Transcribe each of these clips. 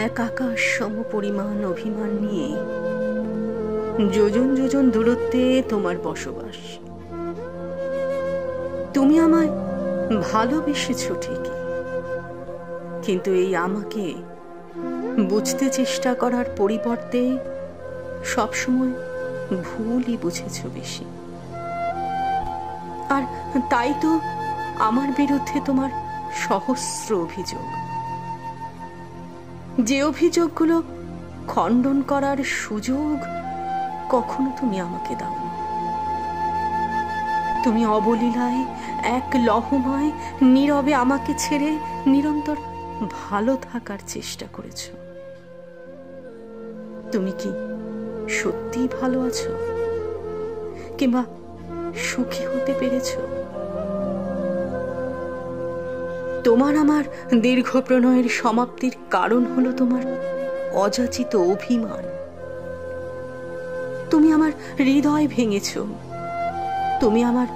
এক আকাশ সম পরিমাণ অভিমান নিয়ে যোজন যোজন দূরত্বে তোমার বসবাস। তুমি আমায় ভালোবেসেছ ঠিকই, কিন্তু এই আমাকে বুঝতে চেষ্টা করার পরিবর্তে সবসময় ভুলই বুঝেছ বেশি। আর তাই তো আমার বিরুদ্ধে তোমার সহস্র অভিযোগ, যে অভিযোগগুলো খণ্ডন করার সুযোগ কখনো তুমি আমাকে দাওনি। তুমি অবলীলায় এক লহমায় নীরবে আমাকে ছেড়ে নিরন্তর ভালো থাকার চেষ্টা করেছ। তুমি কি সত্যিই ভালো আছো, কিংবা সুখী হতে পেরেছ? তোমার আমার দীর্ঘ প্রণয়ের সমাপ্তির কারণ হলো তোমার অযাচিত অভিমান। তুমি আমার হৃদয় ভেঙেছ, তুমি আমার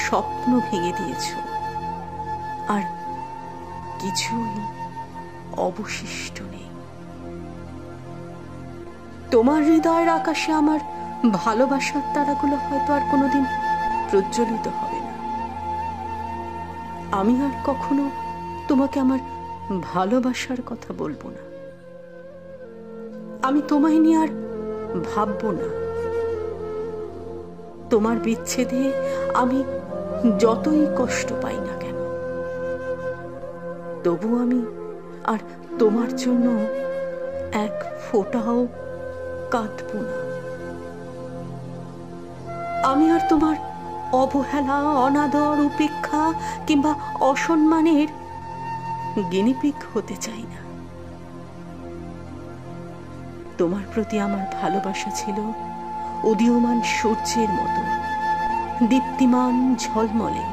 স্বপ্ন ভেঙে দিয়েছ, আর কিছুই অবশিষ্ট নেই। তোমার হৃদয়ের আকাশে আমার ভালোবাসার তারাগুলো হয়তো আর কোনোদিন প্রজ্বলিত হবে না। আমি আর কখনো তোমাকে আমার ভালোবাসার কথা বলবো না। আমি তোমায় নিয়ে আর ভাববো না। তোমার বিচ্ছেদে আমি যতই কষ্ট পাই না কেন, তবু আমি আর তোমার জন্য এক ফোঁটাও কাঁদব না। আমি আর তোমার অবহেলা, অনাদর, উপেক্ষা কিংবা অসম্মানের গিনিপিগ হতে চাই না। তোমার প্রতি আমার ভালোবাসা ছিল উদীয়মান সূর্যের মতো দীপ্তিমান ঝলমলে,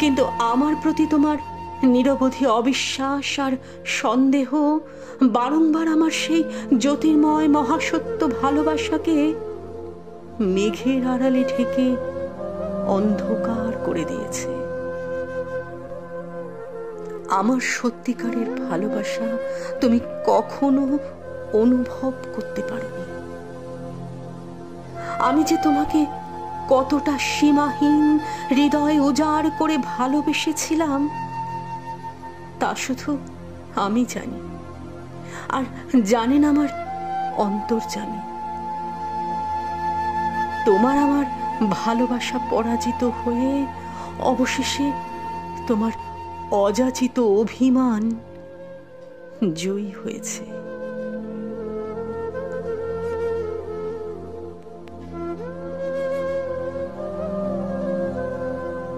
কিন্তু আমার প্রতি তোমার নিরবধি অবিশ্বাস আর সন্দেহ বারংবার আমার সেই জ্যোতির্ময় মহাসত্য ভালোবাসাকে মেঘের আড়ালে ঢেকে অন্ধকার করে দিয়েছে। আমার সত্যিকারের ভালোবাসা তুমি কখনো অনুভব করতে পারোনি। আমি যে তোমাকে কতটা সীমাহীন হৃদয় উজাড় করে ভালোবেসেছিলাম তা শুধু আমি জানি, আর জানেন আমার অন্তর্যামী। তোমার আমার ভালোবাসা পরাজিত হয়ে অবশেষে তোমার অযাচিত অভিমান জয়ী হয়েছে।